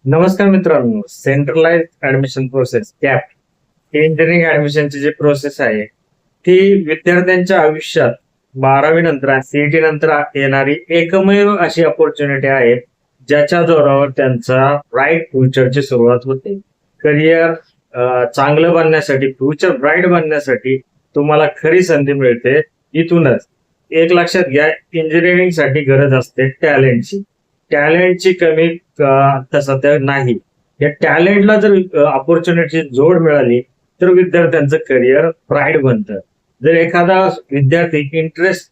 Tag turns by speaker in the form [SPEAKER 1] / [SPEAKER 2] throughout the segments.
[SPEAKER 1] नमस्कार मित्रांनो. Centralise admission process CAP engineering ऍडमिशनची जी प्रोसेस आहे ती विद्यार्थ्यांच्या आयुष्यात 12वी नंतर सीईटी नंतर येणारी एकमेव अशी अपॉर्च्युनिटी आहे ज्याच्या जोरावर त्यांचा ब्राईट फ्युचरची सुरुवात होते. करिअर चांगलं बनण्यासाठी, फ्युचर ब्राईट बनण्यासाठी तुम्हाला खरी संधी मिळते इथूनच. एक लक्षात घ्या, इंजिनिअरिंग साठी गरज असते टॅलेंटची. टॅलेंटची कमी आता सध्या नाही. या टॅलेंटला जर ऑपॉर्च्युनिटी जोड मिळाली तर विद्यार्थ्यांचं करिअर ब्राईट बनतं. जर एखादा विद्यार्थी इंटरेस्ट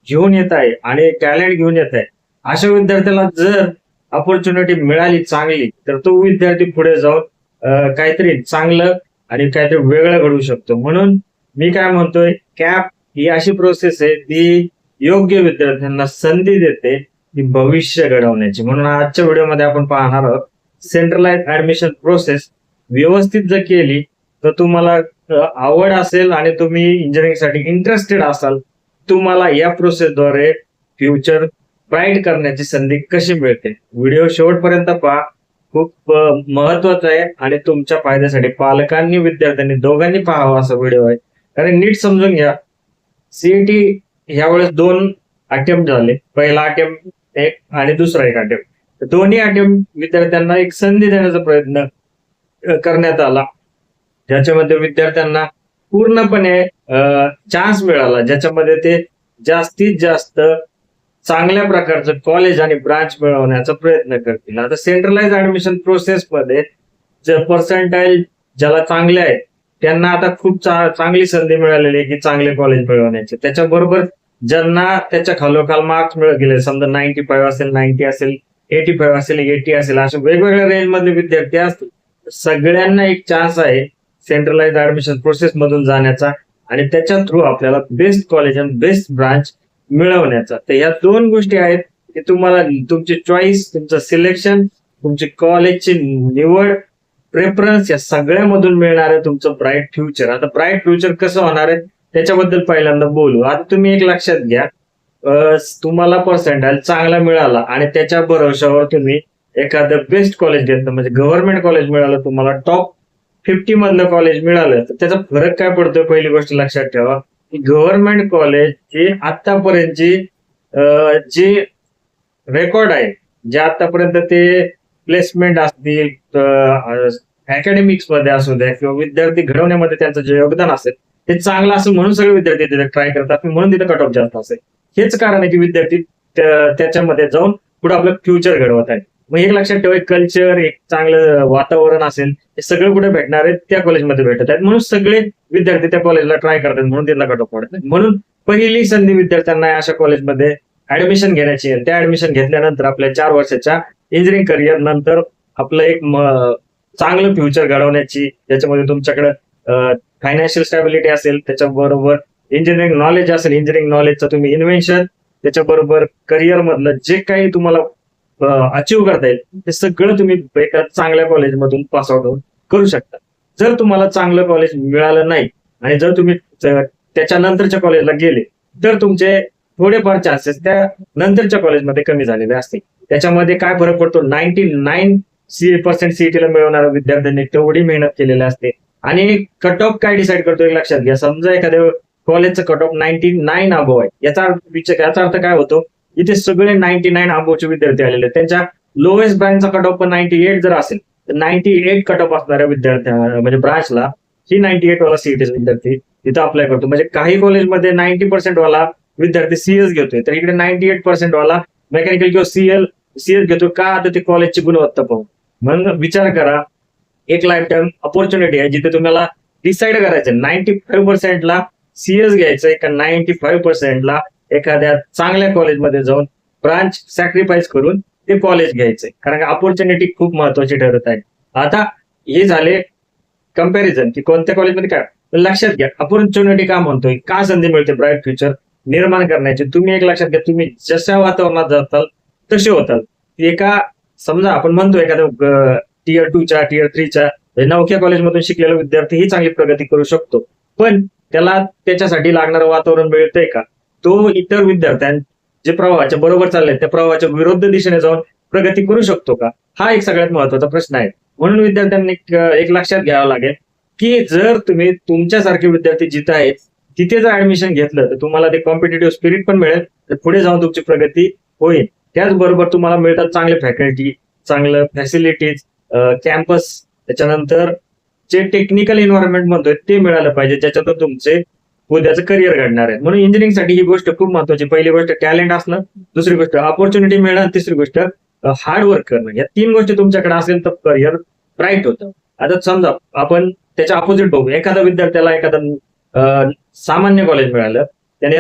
[SPEAKER 1] घेऊन येत आहे आणि टॅलेंट घेऊन येत आहे, अशा विद्यार्थ्याला जर ऑपॉर्च्युनिटी मिळाली चांगली, तर तो विद्यार्थी पुढे जाऊन काहीतरी चांगलं आणि काहीतरी वेगळं घडवू शकतो. म्हणून मी काय म्हणतोय, कॅप ही अशी प्रोसेस आहे ती योग्य विद्यार्थ्यांना संधी देते ती भविष्य घडवण्याची. म्हणून आजच्या व्हिडिओमध्ये आपण पाहणार आहोत सेंट्रलाइज ऍडमिशन प्रोसेस. व्यवस्थित जर केली तर तुम्हाला आवड असेल आणि तुम्ही इंजिनिअरिंग साठी इंटरेस्टेड असाल, तुम्हाला या प्रोसेसद्वारे फ्युचर ब्राईट करण्याची संधी कशी मिळते. व्हिडिओ शेवटपर्यंत पहा, खूप महत्वाचा आहे आणि तुमच्या फायद्यासाठी पालकांनी विद्यार्थ्यांनी दोघांनी पाहावा असा व्हिडिओ आहे. कारण नीट समजून घ्या, सीईटी यावेळेस 2 अटेम्प्ट झाले. पहिला अटेम्प्ट एक आणि दुसरा एक अटेम्प्ट. दोन्ही अटेम्प्ट विद्यार्थ्यांना एक संधी देण्याचा प्रयत्न करण्यात आला, ज्याच्यामध्ये विद्यार्थ्यांना पूर्णपणे चान्स मिळाला, ज्याच्यामध्ये ते जास्तीत जास्त चांगल्या प्रकारचं कॉलेज आणि ब्रांच मिळवण्याचा प्रयत्न करतील. आता सेंट्रलाइज ऍडमिशन प्रोसेस मध्ये जर पर्सेंटाईल ज्याला चांगले आहे त्यांना आता खूप चांगली संधी मिळालेली आहे की चांगले कॉलेज मिळवण्याचे. त्याच्याबरोबर ज्यांना त्याच्या खालोखाल मार्क्स मिळत गेले, समजा 95 असेल, 90 असेल, 85 असेल, 80 असेल, असे वेगवेगळ्या रेंज मधले विद्यार्थी असतील, सगळ्यांना एक चान्स आहे सेंट्रलाइज ऍडमिशन प्रोसेस मधून जाण्याचा आणि त्याच्या थ्रू आपल्याला बेस्ट कॉलेज आणि बेस्ट ब्रांच मिळवण्याचा. तर या 2 गोष्टी आहेत की तुम्हाला तुमची चॉईस, तुमचं सिलेक्शन, तुमची कॉलेजची निवड, प्रेफरन्स, या सगळ्यामधून मिळणार आहे तुमचं ब्राईट फ्युचर. आता ब्राईट फ्युचर कसं होणार आहे त्याच्याबद्दल पहिल्यांदा बोलू. आता तुम्ही एक लक्षात घ्या, तुम्हाला पर्सेंटाईल चांगला मिळाला आणि त्याच्या भरोशावर तुम्ही एखादं बेस्ट कॉलेज घेतलं, म्हणजे गव्हर्नमेंट कॉलेज मिळालं, तुम्हाला टॉप 50 मधलं कॉलेज मिळालं, तर त्याचा फरक काय पडतोय पहिली गोष्ट लक्षात ठेवा की गव्हर्नमेंट कॉलेज जे आतापर्यंतची जे रेकॉर्ड आहे, जे आतापर्यंत ते प्लेसमेंट असतील, अकॅडमिक्स मध्ये असू द्या किंवा विद्यार्थी घडवण्यामध्ये त्यांचं जे योगदान असेल ते चांगलं असेल म्हणून सगळे विद्यार्थी तिथे ट्राय करतात, म्हणून तिथे कट ऑफ जास्त असेल. हेच कारण आहे की विद्यार्थी त्याच्यामध्ये जाऊन पुढे आपलं फ्युचर घडवत आहे. मग एक लक्षात ठेवा, कल्चर, एक चांगलं वातावरण असेल, हे सगळं कुठे भेटणार आहे, त्या कॉलेजमध्ये भेटत आहेत. म्हणून सगळे विद्यार्थी त्या कॉलेजला ट्राय करतात, म्हणून त्यांना कट ऑफ पडत नाही. म्हणून पहिली संधी विद्यार्थ्यांना अशा कॉलेजमध्ये ऍडमिशन घेण्याची आहे. त्या ऍडमिशन घेतल्यानंतर आपल्या 4 वर्षाच्या इंजिनिअरिंग करिअर नंतर आपलं एक चांगलं फ्युचर घडवण्याची, ज्याच्यामध्ये तुमच्याकडे फायनान्शियल स्टॅबिलिटी असेल, त्याच्याबरोबर इंजिनिअरिंग नॉलेज असेल, इंजिनिअरिंग नॉलेजचं तुम्ही इन्व्हेन्शन, त्याच्याबरोबर करिअर मधलं जे काही तुम्हाला अचीव्ह करता येईल ते सगळं तुम्ही एका चांगल्या कॉलेजमधून पास आउट होऊन करू शकता. जर तुम्हाला चांगलं कॉलेज मिळालं नाही आणि जर तुम्ही त्याच्यानंतरच्या कॉलेजला गेले तर तुमचे थोडेफार चान्सेस त्या नंतरच्या कॉलेजमध्ये कमी झालेले असतील. त्याच्यामध्ये काय फरक पडतो, 99% सीईटीला मिळवणाऱ्या विद्यार्थ्यांनी तेवढी मेहनत केलेली असते. आणि कट ऑफ काय डिसाईड करतो हे लक्षात घ्या. समजा एखाद्या कॉलेजचं कट ऑफ 99 अबोव आहे, याचा अर्थ काय होतो, इथे सगळे 99 अबोवचे विद्यार्थी आलेले, त्यांच्या लोएस्ट ब्रँचचा कट ऑफ पण 98 जर असेल तर 98 कट ऑफ असणाऱ्या विद्यार्थ्या म्हणजे ब्रांचला ही 98 वाला सीईटी विद्यार्थी तिथं अप्लाय करतो. म्हणजे काही कॉलेजमध्ये 90% वाला विद्यार्थी सीएस घेतोय, तर इकडे 98% वाला मेकॅनिकल किंवा सीएस घेतो. का? आता ते कॉलेजची गुणवत्ता पाहून. म्हणून विचार करा, एक लाईफ टाइम अपॉर्च्युनिटी आहे जिथे तुम्हाला डिसाईड करायचं 95%ला सीएस घ्यायचंय का 95%ला एखाद्या चांगल्या कॉलेजमध्ये जाऊन ब्रांच सॅक्रिफाईस करून ते कॉलेज घ्यायचंय. कारण अपॉर्च्युनिटी खूप महत्वाची ठरत आहे. आता हे झाले कम्पॅरिझन की कोणत्या कॉलेजमध्ये काय. लक्षात घ्या, अपॉर्च्युनिटी का म्हणतोय, का संधी मिळते ब्राईट फ्युचर निर्माण करण्याची. तुम्ही एक लक्षात घ्या, तुम्ही जशा वातावरणात जाताल तसे होताल. एका समजा आपण म्हणतो एखाद्या टियर 2च्या टियर 3च्या नवख्या कॉलेजमधून शिकलेला विद्यार्थी ही चांगली प्रगती करू शकतो, पण त्याला त्याच्यासाठी लागणारं वातावरण मिळतंय का. तो इतर विद्यार्थ्यां जे प्रवाहाच्या बरोबर चाललंय त्या प्रवाहाच्या विरुद्ध दिशेने जाऊन प्रगती करू शकतो का, हा एक सगळ्यात महत्वाचा प्रश्न आहे. म्हणून विद्यार्थ्यांनी एक लक्षात घ्यावं लागेल की जर तुम्ही तुमच्यासारखे विद्यार्थी जिथं आहेत तिथे जर ऍडमिशन घेतलं तर तुम्हाला ते कॉम्पिटिटिव्ह स्पिरिट पण मिळेल, तर पुढे जाऊन तुमची प्रगती होईल. त्याचबरोबर तुम्हाला मिळतात चांगले फॅकल्टी, चांगलं फॅसिलिटीज, कॅम्पस, त्याच्यानंतर जे टेक्निकल एन्व्हायरमेंट म्हणतोय ते मिळालं पाहिजे ज्याच्यातून तुमचे उद्याचं करिअर घडणार आहे. म्हणून इंजिनिअरिंगसाठी ही गोष्ट खूप महत्वाची. पहिली गोष्ट टॅलेंट असणं, दुसरी गोष्ट ऑपॉर्च्युनिटी मिळणं, तिसरी गोष्ट हार्डवर्क करणं. या 3 गोष्टी तुमच्याकडे असेल तर करिअर ब्राईट होतं. आता समजा आपण त्याच्या अपोजिट बघू, एखाद्या विद्यार्थ्याला एखादं सामान्य कॉलेज मिळालं, त्याने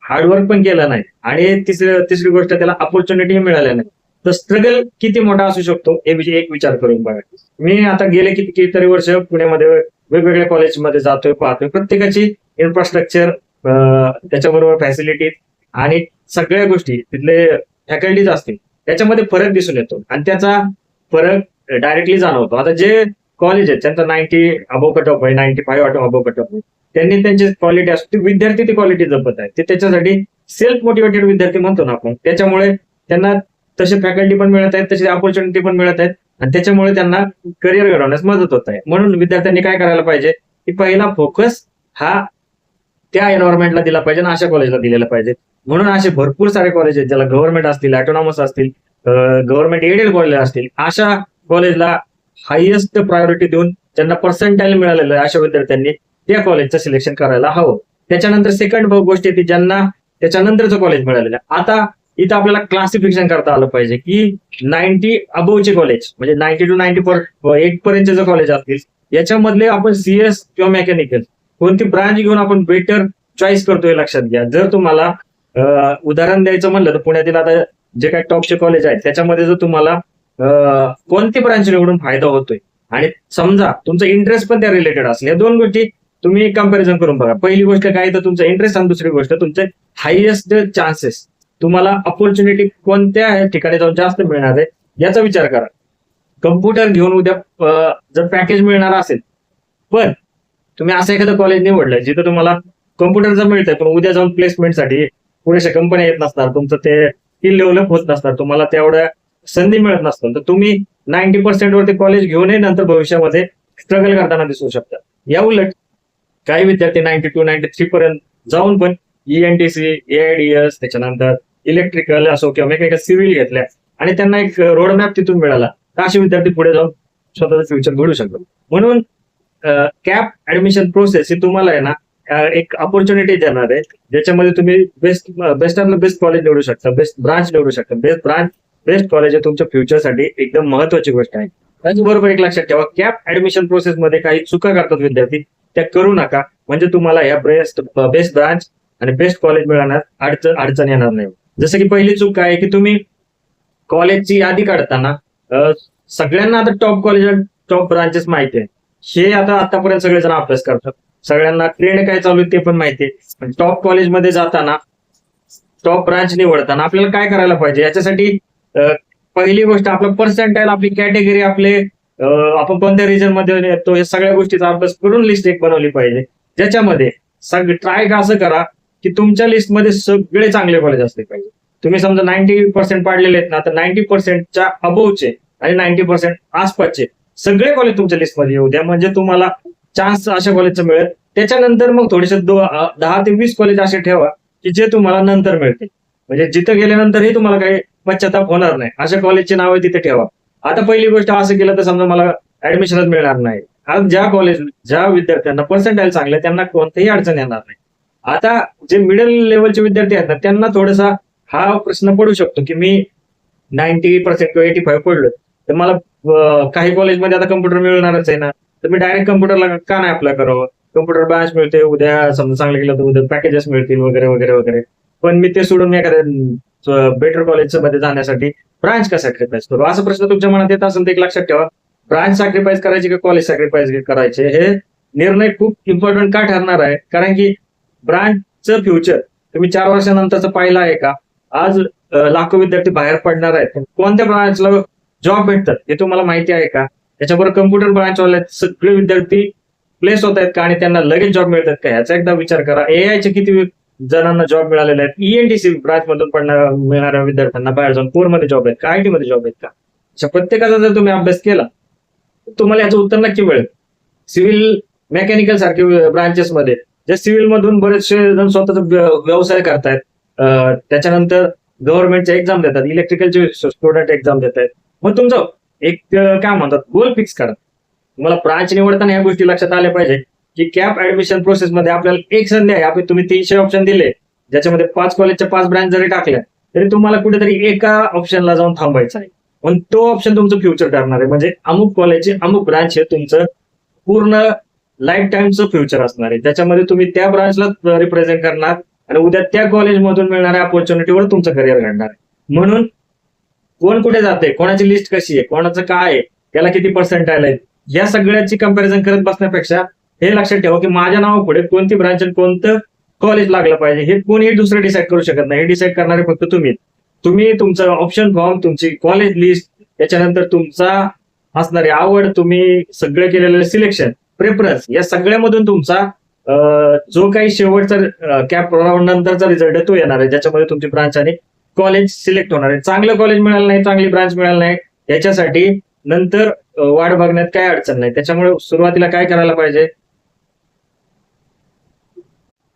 [SPEAKER 1] हार्डवर्क पण केलं नाही आणि तिसरी गोष्ट त्याला ऑपॉर्च्युनिटी मिळाल्या नाही, तर स्ट्रगल किती मोठा असू शकतो हे एक विचार करून बघा. मी आता गेले कितीतरी वर्ष पुण्यामध्ये वेगवेगळ्या कॉलेजमध्ये जातोय, पाहतोय, प्रत्येकाची इन्फ्रास्ट्रक्चर, त्याच्याबरोबर फॅसिलिटीज आणि सगळ्या गोष्टी, तिथले फॅकल्टीज असतील, त्याच्यामध्ये फरक दिसून येतो आणि त्याचा फरक डायरेक्टली जाणवतो. आता जे कॉलेज आहेत त्यांचा 90 अबोव कट ऑफ आहे, 95 अबोव कट ऑफ आहे, त्यांनी त्यांची क्वालिटी असते, विद्यार्थी ती क्वालिटी जपत आहे. ते त्याच्यासाठी सेल्फ मोटिवेटेड विद्यार्थी म्हणतो ना आपण, त्याच्यामुळे त्यांना तसे फॅकल्टी पण मिळत आहेत, तसे ऑपॉर्च्युनिटी पण मिळत आहेत आणि त्याच्यामुळे त्यांना करिअर घडवण्यास मदत होत आहे. म्हणून विद्यार्थ्यांनी काय करायला पाहिजे की पहिला फोकस हा त्या एन्व्हायरमेंटला दिला पाहिजे आणि अशा कॉलेजला दिलेला पाहिजे. म्हणून असे भरपूर सारे कॉलेज आहेत ज्याला गव्हर्नमेंट असतील, ऑटोनॉमस असतील, गव्हर्नमेंट एडेड कॉलेज असतील, अशा कॉलेजला हायएस्ट प्रायोरिटी देऊन ज्यांना पर्सेंटाईल मिळालेलं आहे अशा विद्यार्थ्यांनी त्या कॉलेजचं सिलेक्शन करायला हवं. त्याच्यानंतर सेकंड गोष्ट येते ज्यांना त्याच्यानंतरचं कॉलेज मिळालेलं आहे. आता इथं आपल्याला क्लासिफिकेशन करता आलं पाहिजे की 90 अबोवचे कॉलेज म्हणजे 90 to 98 पर्यंतचे जे कॉलेज असतील याच्यामधले आपण CS किंवा मेकॅनिकल कोणती ब्रांच घेऊन आपण बेटर चॉईस करतोय लक्षात घ्या. जर तुम्हाला उदाहरण द्यायचं म्हणलं तर पुण्यातील आता जे काही टॉपचे कॉलेज आहेत त्याच्यामध्ये जर तुम्हाला कोणती ब्रांच निवडून फायदा होतोय आणि समजा तुमचं इंटरेस्ट पण त्या रिलेटेड असेल, या 2 गोष्टी तुम्ही कम्पॅरिझन करून बघा. पहिली गोष्ट काय तर तुमचा इंटरेस्ट आणि दुसरी गोष्ट तुमचे हायएस्ट चान्सेस, तुम्हाला ऑपॉर्च्युनिटी कोणत्या ठिकाणी जाऊन जास्त मिळणार आहे याचा विचार करा. कम्प्युटर घेऊन उद्या जर पॅकेज मिळणार असेल, पण तुम्ही असं एखादं कॉलेज निवडलं जिथं तुम्हाला कम्प्युटरचं मिळतंय पण उद्या जाऊन प्लेसमेंटसाठी पुरेशा कंपन्या येत नसणार, तुमचं ते स्किल डेव्हलप होत नसणार, तुम्हाला तेवढ्या संधी मिळत नसतात, तर तुम्ही 90% वरती कॉलेज घेऊनही नंतर भविष्यामध्ये स्ट्रगल करताना दिसू शकतात. या उलट काही विद्यार्थी 92, 93 पर्यंत जाऊन पण ENTC, AIDS, त्याच्यानंतर इलेक्ट्रिकल असो किंवा मेकॅनिकल सिव्हिल घेतल्या आणि त्यांना एक रोडमॅप तिथून मिळाला, तर असे विद्यार्थी पुढे जाऊन स्वतःचं फ्युचर घडू शकतात. म्हणून कॅप ऍडमिशन प्रोसेस ही तुम्हाला आहे ना एक ऑपॉर्च्युनिटी देणार आहे ज्याच्यामध्ये तुम्ही बेस्ट कॉलेज निवडू शकता, बेस्ट ब्रांच निवडू शकता. बेस्ट कॉलेज हे तुमच्या फ्युचरसाठी एकदम महत्वाची गोष्ट आहे. त्याचबरोबर एक लक्षात ठेवा, कॅप ऍडमिशन प्रोसेस मध्ये काही चुका करतात विद्यार्थी, त्या करू नका, म्हणजे तुम्हाला या बेस्ट ब्रांच आणि बेस्ट कॉलेज मिळवण्यात अडचण येणार नाही. जसं की पहिली चूक काय आहे की तुम्ही कॉलेजची यादी काढताना सगळ्यांना आता टॉप कॉलेज टॉप ब्रांचेस माहिती आहे, हे आता आतापर्यंत सगळेजण अभ्यास करतात, सगळ्यांना ट्रेंड काय चालू आहे ते पण माहिती आहे. पण टॉप कॉलेजमध्ये जाताना टॉप ब्रांच निवडताना आपल्याला काय करायला पाहिजे याच्यासाठी पहिली गोष्ट आपलं पर्सेंटाईल, आपली कॅटेगरी, आपले आपण कोणत्या रिजन मध्ये येतो, या सगळ्या गोष्टीचा अभ्यास करून लिस्ट एक बनवली पाहिजे, ज्याच्यामध्ये ट्राय असं करा की तुमच्या लिस्टमध्ये सगळे चांगले कॉलेज असले पाहिजे. तुम्ही समजा 90% पाडलेले आहेत ना, तर 90%च्या अबोवचे आणि 90% आसपासचे सगळे कॉलेज तुमच्या लिस्टमध्ये येऊ द्या, म्हणजे तुम्हाला चान्स अशा कॉलेजचं मिळेल. त्याच्यानंतर मग थोडेसे 10 ते 20 कॉलेज असे ठेवा की जे तुम्हाला नंतर मिळतील, म्हणजे जिथं गेल्यानंतरही तुम्हाला काही पश्चाताप होणार नाही, अशा कॉलेजची नावं तिथे ठेवा. आता पहिली गोष्ट असं केलं तर समजा मला ऍडमिशनच मिळणार नाही, आज ज्या विद्यार्थ्यांना पर्सेंटाईल चांगले त्यांना कोणतीही अडचण येणार नाही. आता जे मिडल लेवलचे विद्यार्थी आहेत ना त्यांना थोडासा हा प्रश्न पडू शकतो की मी 90% किंवा 85 पडलो तर मला काही कॉलेजमध्ये आता कम्प्युटर मिळणारच आहे ना, तर मी डायरेक्ट कम्प्युटरला का नाही अप्लाय करावं, कम्प्युटर ब्रांच मिळते, उद्या समजा चांगलं केलं तर उद्या पॅकेजेस मिळतील वगैरे वगैरे वगैरे, पण मी ते सोडून एखाद्या बेटर कॉलेज मध्ये जाण्यासाठी ब्रांच का सॅक्रिफाईस करू, असा प्रश्न तुमच्या मनात येत असेल तर एक लक्षात ठेवा, ब्रांच सॅक्रिफाईस करायची का कॉलेज सॅक्रिफाईस करायचे हे निर्णय खूप इम्पॉर्टंट का ठरणार आहे, कारण की ब्रांचचं फ्युचर तुम्ही 4 वर्षानंतरचं पाहिलं आहे का. आज लाखो विद्यार्थी बाहेर पडणार आहेत, कोणत्या ब्रांचला जॉब भेटतात हे तुम्हाला माहिती आहे का. त्याच्याबरोबर कम्प्युटर ब्रांचवाले सगळे विद्यार्थी प्लेस होत आहेत का आणि त्यांना लगेच जॉब मिळतात का, ह्याचा एकदा विचार करा. AI चे किती जणांना जॉब मिळालेले आहेत. ईएनटीसी ब्रांच मधून मिळणाऱ्या विद्यार्थ्यांना बाहेर जाऊन कोरमध्ये जॉब आहेत का, आयटी मध्ये जॉब आहेत का, अशा प्रत्येकाचा जर तुम्ही अभ्यास केला तर तुम्हाला याचं उत्तर नक्की मिळेल. सिव्हिल मेकॅनिकल सारखे ब्रांचेस मध्ये जे सिव्हिल मधून बरेचसे जण स्वतःचा व्यवसाय करतायत, त्याच्यानंतर गव्हर्नमेंटच्या एक्झाम देतात, इलेक्ट्रिकलचे स्टुडंट एक्झाम देत आहेत. मग तुमचं एक काय म्हणतात गोल फिक्स करा. तुम्हाला ब्रांच निवडताना या गोष्टी लक्षात आल्या पाहिजे की कॅप ऍडमिशन प्रोसेस मध्ये आपल्याला एक संधी आहे. आपण तुम्ही 300 ऑप्शन दिले, ज्याच्यामध्ये 5 कॉलेजच्या 5 ब्रांच जरी टाकल्या तरी तुम्हाला कुठेतरी एका ऑप्शनला जाऊन थांबायचं आहे. पण तो ऑप्शन तुमचं फ्युचर ठरणार आहे. म्हणजे अमुक कॉलेजचे अमुक ब्रांच हे तुमचं पूर्ण लाईफ टाइमचं फ्युचर असणार आहे. त्याच्यामध्ये तुम्ही त्या ब्रांचला रिप्रेझेंट करणार आणि उद्या त्या कॉलेजमधून मिळणाऱ्या ऑपॉर्च्युनिटीवर तुमचं करिअर घडणार आहे. म्हणून कोण कुठे जाते, कोणाची लिस्ट कशी आहे, कोणाचं काय आहे, त्याला किती पर्सेंटाइल आहे, या सगळ्याची कंपॅरिझन करत बसण्यापेक्षा हे लक्षात ठेवा की माझ्या नावापुढे कोणती ब्रांच आणि कोणतं कॉलेज लागलं पाहिजे हे कोणीही दुसरं डिसाईड करू शकत नाही. हे डिसाईड करणारे फक्त तुम्ही तुमचं ऑप्शन फॉर्म, तुमची कॉलेज लिस्ट, त्याच्यानंतर तुमचा असणारी आवड, तुम्ही सगळं केलेलं सिलेक्शन, प्रेफरन्स, या सगळ्यामधून तुमचा जो काही शेवटचा कॅप राऊंड नंतरचा रिझल्ट आहे तो येणार आहे, ज्याच्यामध्ये तुमची ब्रांच आणि कॉलेज सिलेक्ट होणार आहे. चांगलं कॉलेज मिळालं नाही, चांगली ब्रांच मिळाली नाही, याच्यासाठी नंतर वाट बघण्यात काय अडचण नाही. त्याच्यामुळे सुरुवातीला काय करायला पाहिजे,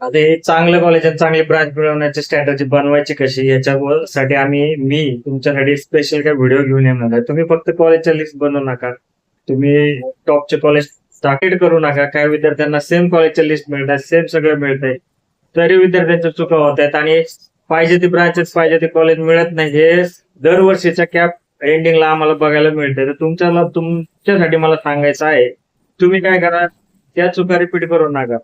[SPEAKER 1] आता हे चांगलं कॉलेज आणि चांगली ब्रांच मिळवण्याची स्ट्रॅटेजी बनवायची कशी, याच्यासाठी मी तुमच्यासाठी स्पेशल काय व्हिडिओ घेऊन येणार आहे. तुम्ही फक्त कॉलेजच्या लिस्ट बनवू नका, तुम्ही टॉपचे कॉलेज टार्गेट करू नका. काही विद्यार्थ्यांना सेम कॉलेजच्या लिस्ट मिळतात, सेम सगळं मिळतंय, तरी विद्यार्थ्यांच्या चुका होत आहेत आणि पाहिजे ती ब्रांचेस, पाहिजे ते कॉलेज मिळत नाही. हे दरवर्षीच्या कॅप एंडिंगला आम्हाला बघायला मिळते. तर तुमच्यासाठी मला सांगायचं आहे, तुम्ही काय करा, त्या चुका रिपीट करू नका.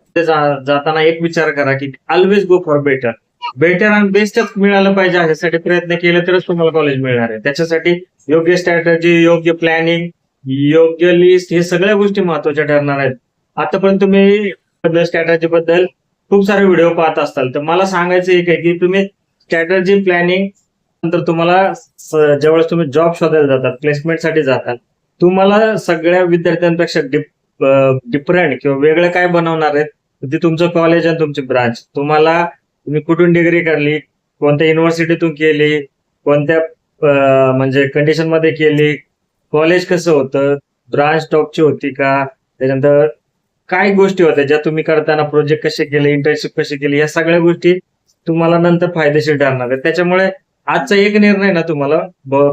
[SPEAKER 1] जाताना एक विचार करा की ऑलवेज गो फॉर बेटर आणि बेस्टच मिळालं पाहिजे. ह्यासाठी प्रयत्न केले तरच तुम्हाला कॉलेज मिळणार आहे. त्याच्यासाठी योग्य स्ट्रॅटेजी, योग्य प्लॅनिंग, योग्य लिस्ट, हे सगळ्या गोष्टी महत्वाच्या ठरणार आहेत. आतापर्यंत तुम्ही स्ट्रॅटेजी बद्दल खूप सारे व्हिडिओ पाहत असताल, तर मला सांगायचं एक आहे की तुम्ही स्ट्रॅटेजी, प्लॅनिंग नंतर तुम्हाला ज्यावेळेस तुम्ही जॉब शोधायला जातात, प्लेसमेंटसाठी जातात, तुम्हाला सगळ्या विद्यार्थ्यांपेक्षा डिफरंट किंवा वेगळं काय बनवणार आहेत, ते तुमचं कॉलेज आणि तुमची ब्रांच. तुम्ही कुठून डिग्री करली, कोणत्या युनिव्हर्सिटीतून केली, कोणत्या म्हणजे कंडिशन मध्ये केली, कॉलेज कसं होतं, ब्रांच टॉपची होती का, त्याच्यानंतर काय गोष्टी होत्या ज्या तुम्ही करताना, प्रोजेक्ट कसे केले, इंटर्नशिप कशी केली, या सगळ्या गोष्टी तुम्हाला नंतर फायदेशीर ठरणार आहेत. त्याच्यामुळे आजचा एक निर्णय ना तुम्हाला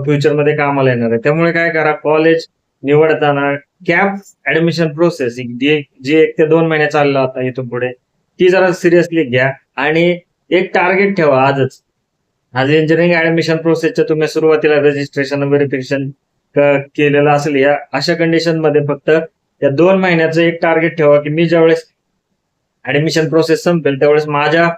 [SPEAKER 1] फ्युचरमध्ये कामाला येणार आहे. त्यामुळे काय करा, कॉलेज निवडताना कॅप ऍडमिशन प्रोसेस जी 1 ते 2 महिने चालला होता इथून पुढे, ती जरा सिरियसली घ्या आणि एक टार्गेट ठेवा. आज इंजिनिअरिंग ऍडमिशन प्रोसेसच्या तुम्ही सुरुवातीला रजिस्ट्रेशन, व्हेरिफिकेशन केलेलं असेल, या अशा कंडिशन मध्ये फक्त या 2 महिन्याचं एक टार्गेट ठेवा की मी ज्यावेळेस ऍडमिशन प्रोसेस संपेल त्यावेळेस माझ्या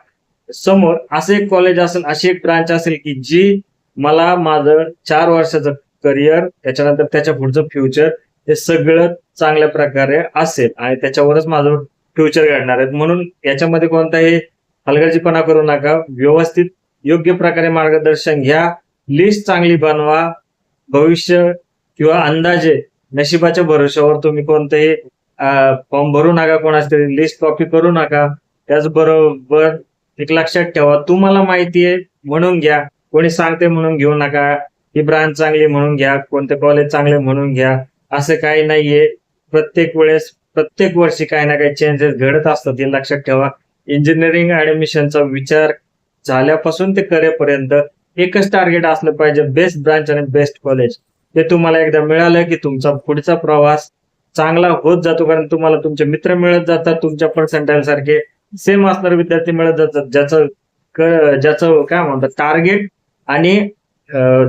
[SPEAKER 1] समोर असं एक कॉलेज असेल, अशी एक ब्रांच असेल की जी मला माझं 4 वर्षाचं करिअर, त्याच्यानंतर त्याच्या पुढचं फ्युचर, हे सगळं चांगल्या प्रकारे असेल आणि त्याच्यावरच माझं फ्युचर घडणार आहे. म्हणून याच्यामध्ये कोणताही हलगर्जीपणा करू नका, व्यवस्थित योग्य प्रकारे मार्गदर्शन घ्या, लिस्ट चांगली बनवा. भविष्य किंवा अंदाजे नशिबाच्या भरोश्यावर तुम्ही कोणतेही फॉर्म भरू नका, कोणाची लिस्ट कॉपी करू नका. त्याचबरोबर एक लक्षात ठेवा, तुम्हाला माहिती आहे म्हणून घ्या, कोणी सांगते म्हणून घेऊ नका. ही ब्रांच चांगली म्हणून घ्या, कोणते कॉलेज चांगले म्हणून घ्या, असं काही नाहीये. प्रत्येक वर्षी काही ना काही चेंजेस घडत असतात, हे लक्षात ठेवा. इंजिनिअरिंग ऍडमिशनचा विचार झाल्यापासून ते करेपर्यंत एकच टार्गेट असलं पाहिजे, बेस्ट ब्रांच आणि बेस्ट कॉलेज. ते तुम्हाला एकदा मिळालं की तुमचा पुढचा प्रवास चांगला होत जातो, कारण तुम्हाला तुमचे मित्र मिळत जातात, तुमच्या पर्सेंटाइल सारखे सेम असणारे विद्यार्थी मिळत जातात, ज्याचं काय म्हणतात टार्गेट आणि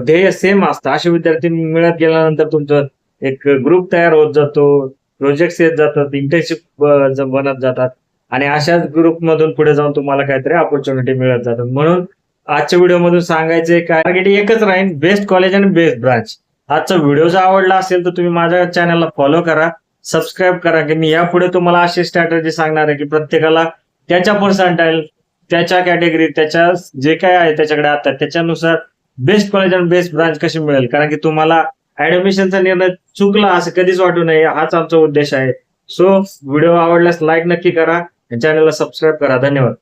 [SPEAKER 1] ध्येय सेम असतं. असे विद्यार्थी मिळत गेल्यानंतर तुमचं एक ग्रुप तयार होत जातो, प्रोजेक्ट येत जातात, इंटर्नशिप बनत जातात आणि अशाच ग्रुपमधून पुढे जाऊन तुम्हाला काहीतरी ऑपॉर्च्युनिटी मिळत जातात. म्हणून आजच्या व्हिडिओमधून सांगायचे काय, टार्गेट एकच राहील, बेस्ट कॉलेज आणि बेस्ट ब्रांच. आजचा व्हिडिओ जर आवडला असेल तर तुम्ही माझ्या चॅनलला फॉलो करा, सबस्क्राईब करा, की मी यापुढे तुम्हाला अशी स्ट्रॅटेजी सांगणार आहे की प्रत्येकाला त्याच्या पर्सेंटाइल, त्याच्या कॅटेगरी, त्याच्या जे काय आहे त्याच्याकडे आता त्याच्यानुसार बेस्ट कॉलेज आणि बेस्ट ब्रांच कशी मिळेल. कारण की तुम्हाला ऍडमिशनचा निर्णय चुकला असं कधीच वाटू नये, हाच आमचा उद्देश आहे. सो व्हिडिओ आवडल्यास लाईक नक्की करा, चॅनलला सबस्क्राईब करा. धन्यवाद.